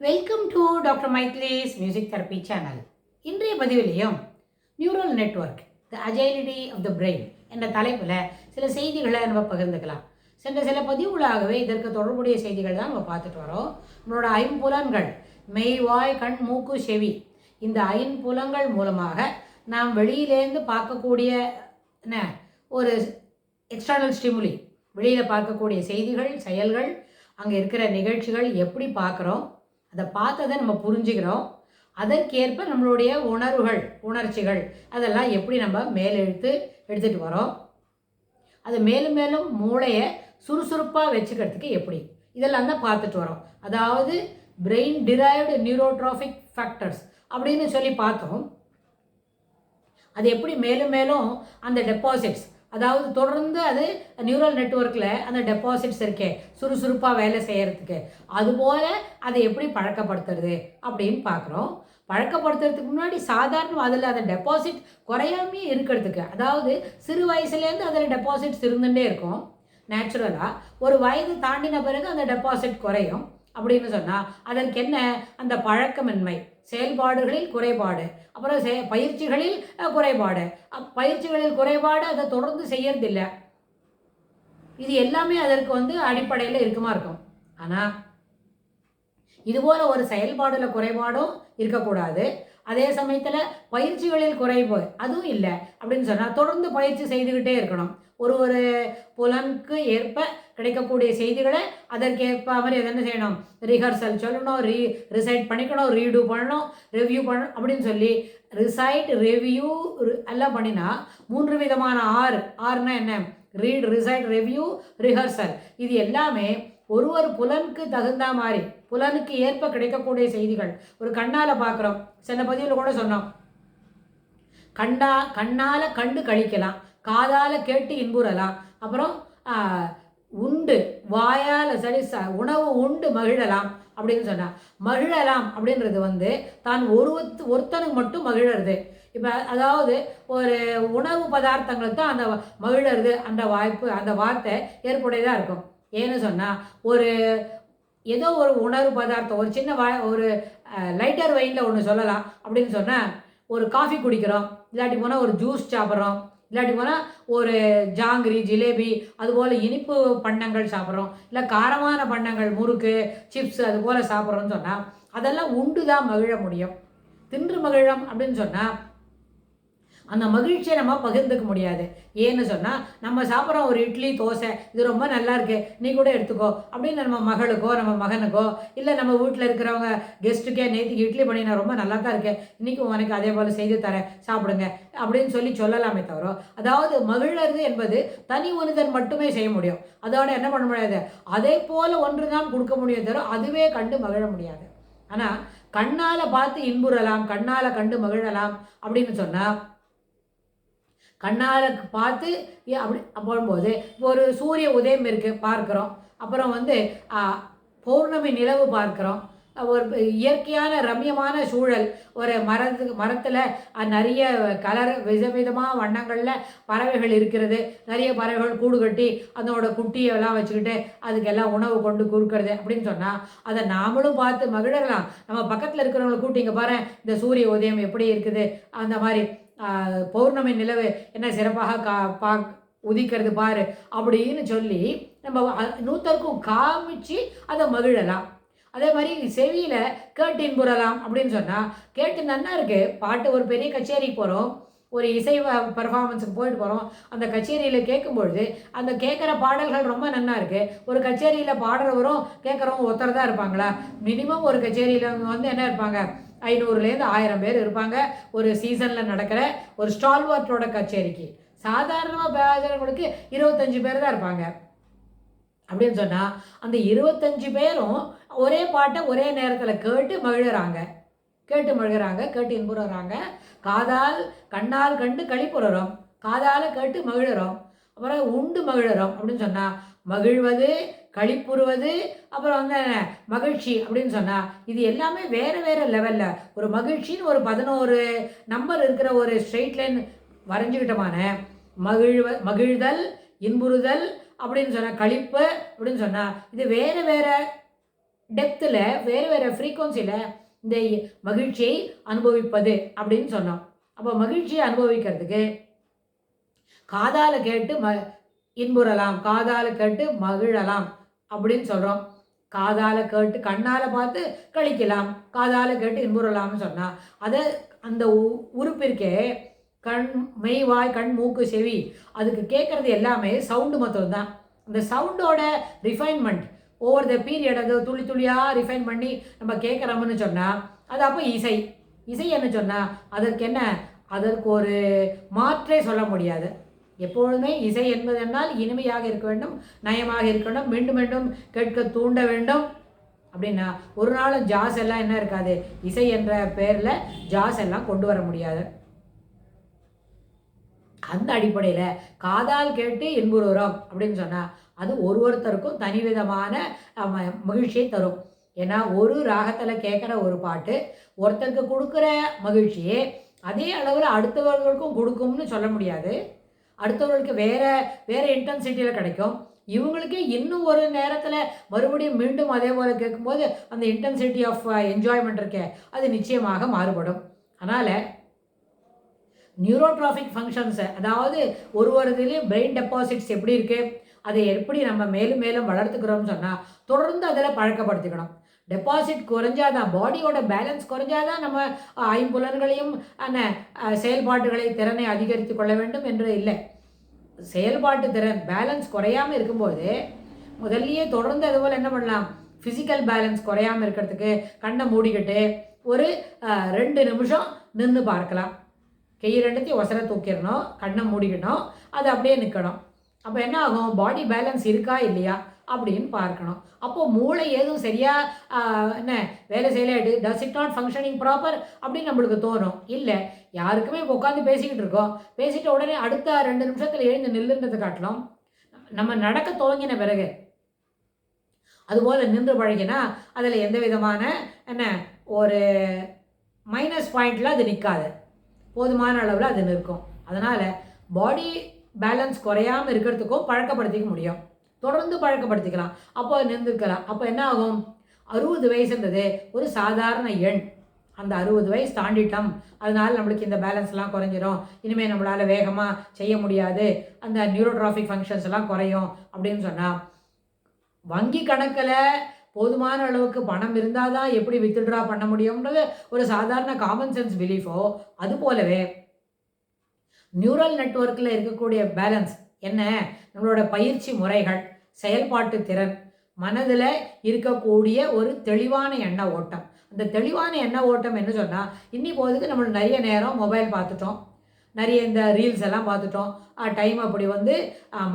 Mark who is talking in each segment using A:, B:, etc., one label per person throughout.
A: Welcome to doctor Maithili's music therapy channel. இன்றைய பதிவிலையும் neural network the agility of the brain என்ற தலைப்பில் சில செய்திகளை நம்ம பகிர்ந்துக்கலாம். சென்ற சில பதிவுகளாகவே இதற்கு தொடர்புடைய செய்திகள் தான் நம்ம பார்த்துட்டு வரோம். நம்மளோட ஐம்புலன்கள் மெய், வாய், கண், மூக்கு, செவி, இந்த ஐம்புலன்கள் மூலமாக நாம் வெளியிலேருந்து பார்க்கக்கூடிய ஒரு எக்ஸ்டர்னல் ஸ்டிமுலி, வெளியில் பார்க்கக்கூடிய செய்திகள், செயல்கள், அங்கே இருக்கிற நிகழ்ச்சிகள் எப்படி பார்க்குறோம், அதை பார்த்ததை நம்ம புரிஞ்சுக்கிறோம். அதற்கேற்ப நம்மளுடைய உணர்வுகள், உணர்ச்சிகள் அதெல்லாம் எப்படி நம்ம எடுத்துகிட்டு வரோம், அது மேலும் மேலும் மூளையை சுறுசுறுப்பாக வச்சுக்கிறதுக்கு எப்படி, இதெல்லாம் தான் பார்த்துட்டு வரோம். அதாவது பிரெயின் டிரைவ்டு நியூரோட்ராஃபிக் ஃபேக்டர்ஸ் அப்படின்னு சொல்லி பார்த்தோம். அது எப்படி மேலும் மேலும் அந்த டெபாசிட்ஸ், அதாவது தொடர்ந்து அது நியூரல் நெட்வொர்க்கில் அந்த டெபாசிட்ஸ் இருக்கே சுறுசுறுப்பாக வேலை செய்கிறதுக்கு, அதுபோல் அதை எப்படி பழக்கப்படுத்துறது அப்படின்னு பார்க்குறோம். பழக்கப்படுத்துறதுக்கு முன்னாடி சாதாரண அதில் அந்த டெபாசிட் குறையாமே இருக்கிறதுக்கு, அதாவது சிறு வயசுலேருந்து அதில் டெபாசிட்ஸ் இருந்துகிட்டே இருக்கும். நேச்சுரலாக ஒரு வயது தாண்டின பிறகு அந்த டெபாசிட் குறையும். அப்படின்னு சொன்னால் அதற்கு என்ன, அந்த பழக்கமின்மை, செயல்பாடுகளில் குறைபாடு, அப்புறம் பயிற்சிகளில் குறைபாடு, பயிற்சிகளில் குறைபாடு அதை தொடர்ந்து செய்யறதில்லை. இது எல்லாமே அதற்கு அடிப்படையில் இருக்குமா இருக்கும். ஆனால் இதுபோல் ஒரு செயல்பாடில் குறைபாடும் இருக்கக்கூடாது. அதே சமயத்தில் பயிற்சிகளில் குறைவு அதுவும் இல்லை அப்படின்னு சொன்னால் தொடர்ந்து பயிற்சி செய்துக்கிட்டே இருக்கணும். ஒரு புலனுக்கு ஏற்ப கிடைக்கக்கூடிய செய்திகளை அதற்கேற்ப மாதிரி என்ன செய்யணும், ரிஹர்சல் சொல்லணும், ரிசைட் பண்ணிக்கணும், ரீடூ பண்ணணும், ரிவ்யூ பண்ணணும் அப்படின்னு சொல்லி ரிசைட், ரிவ்யூ எல்லாம் பண்ணினா 3 விதமான ஆறுனா என்ன, ரீட், ரிசைட், ரிவ்யூ, ரிஹர்சல். இது எல்லாமே ஒரு புலனுக்கு தகுந்த மாதிரி, புலனுக்கு ஏற்ப கிடைக்கக்கூடிய செய்திகள். ஒரு கண்ணால் பார்க்குறோம், சில பதிவில் கூட சொன்னோம், கண்ணால் கண்டு கழிக்கலாம், காதால் கேட்டு இன்புறலாம், அப்புறம் உண்டு வாயால் உணவு உண்டு மகிழலாம் அப்படின்னு சொன்னால், மகிழலாம் அப்படின்றது தான் ஒருத்தனுக்கு மட்டும் மகிழறது. இப்போ அதாவது ஒரு உணவு பதார்த்தங்களுக்கு தான் அந்த மகிழறது அந்த வார்த்தை ஏற்புடையதாக இருக்கும். ஏன்னு சொன்னால் ஏதோ ஒரு உணவு பதார்த்தம், ஒரு சின்ன ஒரு லைட்டர் வைனில் ஒன்று சொல்லலாம் அப்படின்னு சொன்னால், ஒரு காஃபி குடிக்கிறோம், இல்லாட்டி போனால் ஒரு ஜூஸ் சாப்பிட்றோம், இல்லாட்டி போனால் ஒரு ஜாங்கிரி, ஜிலேபி, அதுபோல் இனிப்பு பண்டங்கள் சாப்பிட்றோம், இல்லை காரமான பண்டங்கள், முறுக்கு, சிப்ஸ் அதுபோல் சாப்பிட்றோன்னு சொன்னால் அதெல்லாம் உண்டு தான் மகிழ முடியும். தின்று மகிழம் அப்படின்னு சொன்னால் அந்த மகிழ்ச்சியை நம்ம பகிர்ந்துக்க முடியாது. ஏன்னு சொன்னால் நம்ம சாப்பிட்ற ஒரு இட்லி, தோசை, இது ரொம்ப நல்லா இருக்கு, நீ கூட எடுத்துக்கோ அப்படின்னு நம்ம மகளுக்கோ நம்ம மகனுக்கோ இல்லை நம்ம வீட்டில் இருக்கிறவங்க கெஸ்ட்டுக்கே, நேற்றுக்கு இட்லி பண்ணி நான் ரொம்ப நல்லா தான் இருக்கேன், இன்றைக்கி உனக்கு அதே போல் செய்து தரேன் சாப்பிடுங்க அப்படின்னு சொல்லலாமே தவிர, அதாவது மகிழறது என்பது தனி மனிதர் மட்டுமே செய்ய முடியும். அதோட என்ன பண்ண முடியாது, அதே போல் ஒன்று தான் கொடுக்க முடியும் தவிர அதுவே கண்டு மகிழ முடியாது. ஆனால் கண்ணால் பார்த்து இன்புறலாம், கண்ணால் கண்டு மகிழலாம் அப்படின்னு சொன்னால், கண்ணால் பார்த்து அப்படி போகும்போது ஒரு சூரிய உதயம் இருக்குது பார்க்குறோம், அப்புறம் பௌர்ணமி நிலவு பார்க்குறோம், ஒரு இயற்கையான ரம்யமான சூழல், ஒரு மரத்தில் நிறைய கலர் விதவிதமான வண்ணங்களில் பறவைகள் இருக்கிறது, நிறைய பறவைகள் கூடு கட்டி அதனோட குட்டியெல்லாம் வச்சுக்கிட்டு அதுக்கெல்லாம் உணவு கொண்டு கொடுக்கறது அப்படின்னு சொன்னால் அதை நாமளும் பார்த்து மகிழலாம். நம்ம பக்கத்தில் இருக்கிறவங்களை கூட்டிங்க பாரு, இந்த சூரிய உதயம் எப்படி இருக்குது, அந்த மாதிரி பௌர்ணமி நிலவு என்ன சிறப்பாக உதிக்கிறது பாரு அப்படின்னு சொல்லி நம்ம 100க்கும் காமிச்சு அதை மகிழலாம். அதே மாதிரி செவியில் கேட்டு இன்புறலாம் அப்படின்னு சொன்னால், கேட்டு நல்லா இருக்குது பாட்டு, ஒரு பெரிய கச்சேரிக்கு போகிறோம், ஒரு இசை பர்ஃபார்மன்ஸுக்கு போயிட்டு போகிறோம், அந்த கச்சேரியில் கேட்கும்பொழுது அந்த கேட்குற பாடல்கள் ரொம்ப நல்லா இருக்குது. ஒரு கச்சேரியில் பாடுறவரும் கேட்குறவங்க ஒருத்தர் தான் இருப்பாங்களா? மினிமம் ஒரு கச்சேரியில் என்ன இருப்பாங்க, 500லேருந்து 1000 பேர் இருப்பாங்க. ஒரு சீசனில் நடக்கிற ஒரு ஸ்டால்வார்ட்டோட கச்சேரிக்கு சாதாரணமாக பேஜர்களுக்கு 25 பேர் தான் இருப்பாங்க. அப்படின்னு சொன்னால் அந்த 25 பேரும் ஒரே பாட்டை ஒரே நேரத்தில் கேட்டு மகிழுறாங்க, கேட்டு இன்புறாங்க. கண்ணால் கண்டு களிப்புறோம், காதால் கேட்டு மகிழுறோம், அப்புறம் உண்டு மகிழுறோம் அப்படின்னு சொன்னால் மகிழ்வது, களிப்புறுவது, அப்புறம் மகிழ்ச்சி அப்படின்னு சொன்னால் இது எல்லாமே வேறு லெவலில். ஒரு மகிழ்ச்சின்னு ஒரு 11 நம்பர் இருக்கிற ஒரு ஸ்ட்ரெயிட் லைன் வரைஞ்சிக்கிட்டமான மகிழ்தல், இன்புறுதல் அப்படின்னு சொன்னால், களிப்பு அப்படின்னு சொன்னால் இது வேறு டெப்த்தில் வேறு வேறு ஃப்ரீக்குவன்சியில் இந்த மகிழ்ச்சியை அனுபவிப்பது அப்படின்னு சொன்னோம். அப்போ மகிழ்ச்சியை அனுபவிக்கிறதுக்கு காதால் கேட்டு இன்புறலாம், காதால் கேட்டு மகிழலாம் அப்படின்னு சொல்கிறோம். காதால் கேட்டு கண்ணால் பார்த்து கழிக்கலாம், காதால் கேட்டு இன்புறலாம்னு சொன்னால் அதை அந்த உறுப்பிற்கே கண், மெய், வாய், கண், மூக்கு, செவி அதுக்கு கேட்குறது எல்லாமே சவுண்டு மொத்தம் தான். அந்த சவுண்டோட ரிஃபைன்மெண்ட் ஓவர் த பீரியட் அது துளி துளியாக ரிஃபைன் பண்ணி நம்ம கேட்குறோம்னு சொன்னால் அது அப்போ இசை. இசை என்ன சொன்னால் அதற்கு ஒரு மாற்றே சொல்ல முடியாது. எப்பொழுதுமே இசை என்பதென்னால் இனிமையாக இருக்க வேண்டும், நயமாக இருக்க வேண்டும், மீண்டும் மீண்டும் கேட்க தூண்ட வேண்டும். அப்படின்னா ஒரு நாள் ஜாஸ் எல்லாம் என்ன இருக்காது, இசை என்ற பேரில் ஜாஸ் எல்லாம் கொண்டு வர முடியாது. அந்த அடிப்படையில் காதால் கேட்டு இன்புறுகிறோம் அப்படின்னு சொன்னால் அது ஒருத்தருக்கும் தனி விதமான மகிழ்ச்சியை தரும். ஏன்னா ஒரு ராகத்தில் கேட்குற ஒரு பாட்டு ஒருத்தருக்கு கொடுக்குற மகிழ்ச்சியே அதே அளவில் அடுத்தவர்களுக்கும் கொடுக்கும்னு சொல்ல முடியாது. அடுத்தவர்களுக்கு வேறு இன்டென்சிட்டியில் கிடைக்கும். இவங்களுக்கே இன்னும் ஒரு நேரத்தில் மறுபடியும் மீண்டும் அதே போல் கேட்கும்போது அந்த இன்டென்சிட்டி ஆஃப் என்ஜாய்மெண்ட் இருக்கே அது நிச்சயமாக மாறுபடும். அதனால் நியூரோட்ராஃபிக் ஃபங்க்ஷன்ஸை, அதாவது ஒரு இதுலேயும் பிரெயின் டெபாசிட்ஸ் எப்படி இருக்குது, அதை எப்படி நம்ம மேலும் மேலும் வளர்த்துக்கிறோம்னு சொன்னால் தொடர்ந்து அதில் பழக்கப்படுத்திக்கணும். டெபாசிட் குறைஞ்சாதான், பாடியோட பேலன்ஸ் குறைஞ்சாதான் நம்ம ஐம்புலன்களையும் செயல்பாட்டுகளை திறனை அதிகரித்து கொள்ள வேண்டும் என்று இல்லை. செயல்பாட்டு திறன் பேலன்ஸ் குறையாமல் இருக்கும்போது முதல்லையே தொடர்ந்து அதுபோல் என்ன பண்ணலாம், ஃபிசிக்கல் பேலன்ஸ் குறையாமல் இருக்கிறதுக்கு கண்ணை மூடிக்கிட்டு ஒரு 2 நிமிஷம் நின்று பார்க்கலாம். கை ரெண்டுத்தையும் ஒசர தூக்கிடணும், கண்ணை மூடிக்கணும், அது அப்படியே நிற்கணும். அப்போ என்ன ஆகும், பாடி பேலன்ஸ் இருக்கா இல்லையா அப்படின்னு பார்க்கணும். அப்போது மூளை எதுவும் சரியாக வேலை செய்யலை, does it not functioning proper அப்படின்னு நம்மளுக்கு தோணும். இல்லை, யாருக்குமே இப்போ உட்காந்து பேசிக்கிட்டு இருக்கோம், பேசிட்டு உடனே அடுத்த 2 நிமிஷத்தில் எழுந்து நில்லுன்றது காட்டலாம். நம்ம நடக்க துவங்கின பிறகு அதுபோல் நின்று பழகினா அதில் எந்த விதமான ஒரு மைனஸ் பாயிண்டில் அது நிற்காது, போதுமான அளவில் அது நிற்கும். அதனால் பாடி பேலன்ஸ் குறையாமல் இருக்கிறதுக்கும் பழக்கப்படுத்திக்க முடியும், தொடர்ந்து பழக்கப்படுத்திக்கலாம். அப்போ நின்றுக்கலாம். அப்போ என்ன ஆகும், 60 வயசுன்றது ஒரு சாதாரண எண். அந்த 60 வயசு தாண்டிட்டோம், அதனால் நம்மளுக்கு இந்த பேலன்ஸ்லாம் குறைஞ்சிரும், இனிமேல் நம்மளால் வேகமாக செய்ய முடியாது, அந்த நியூரோட்ராஃபிக் ஃபங்க்ஷன்ஸ் எல்லாம் குறையும் அப்படின்னு சொன்னால் வங்கி கணக்கில் போதுமான அளவுக்கு பணம் இருந்தால் தான் எப்படி வித்ட்ரா பண்ண முடியும்ன்றது ஒரு சாதாரண காமன் சென்ஸ் பிலீஃபோ, அது போலவே நியூரல் நெட்வொர்க்கில் இருக்கக்கூடிய பேலன்ஸ் என்ன, நம்மளோட பயிற்சி முறைகள், செயல்பாட்டு திறன், மனதில் இருக்கக்கூடிய ஒரு தெளிவான எண்ண ஓட்டம். அந்த தெளிவான எண்ண ஓட்டம் என்ன சொன்னால், இன்னி போதுக்கு நம்மளுக்கு நிறைய நேரம் மொபைல் பார்த்துட்டோம், நிறைய இந்த ரீல்ஸ் எல்லாம் பார்த்துட்டோம், டைம் அப்படி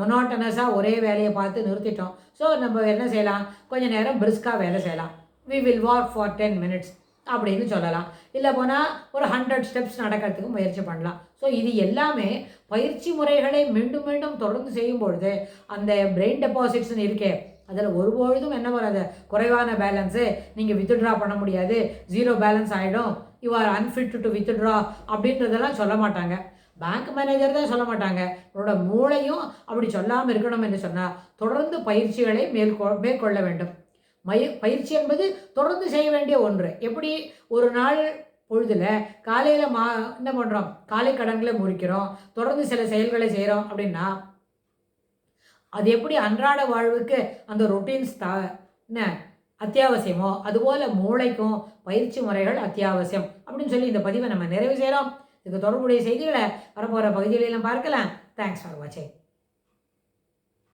A: மொனாட்டனஸாக ஒரே வேலையை பார்த்து நிறுத்திட்டோம். ஸோ நம்ம என்ன செய்யலாம், கொஞ்சம் நேரம் பிரிஸ்காக வேலை செய்யலாம். We will walk for 10 minutes அப்படின்னு சொல்லலாம். இல்லை போனால் ஒரு 100 steps நடக்கிறதுக்கு முயற்சி பண்ணலாம். ஸோ இது எல்லாமே பயிற்சி முறைகளை மீண்டும் மீண்டும் தொடர்ந்து செய்யும்பொழுது அந்த பிரெயின் டெபாசிட்ஸ்னு இருக்கே அதில் ஒருபொழுதும் என்ன வராது, குறைவான பேலன்ஸு, நீங்கள் வித்ட்ரா பண்ண முடியாது, 0 பேலன்ஸ் ஆகிடும், you are unfit to withdraw அப்படின்றதெல்லாம் சொல்ல மாட்டாங்க. பேங்க் மேனேஜர் தான் சொல்ல மாட்டாங்க. உங்களோட மூளையும் அப்படி சொல்லாமல் இருக்கணும் என்று சொன்னால் தொடர்ந்து பயிற்சிகளை மேற்கொள்ள வேண்டும். பயிற்சி என்பது தொடர்ந்து செய்ய வேண்டிய ஒன்று. எப்படி ஒரு நாள் பொழுதில் காலையில் என்ன பண்ணுறோம், காலை கடன்களை முறிக்கிறோம், தொடர்ந்து சில செயல்களை செய்கிறோம் அப்படின்னா அது எப்படி அன்றாட வாழ்வுக்கு அந்த ரொட்டீன்ஸ் அத்தியாவசியமோ அதுபோல் மூளைக்கும் பயிற்சி முறைகள் அத்தியாவசியம் அப்படின்னு சொல்லி இந்த பதிவை நம்ம நிறைவு செய்கிறோம். இதுக்கு தொடர்புடைய செய்திகளை வரப்போகிற பகுதிகளெல்லாம் பார்க்கலாம். தேங்க்ஸ் ஃபார் வாட்சிங்.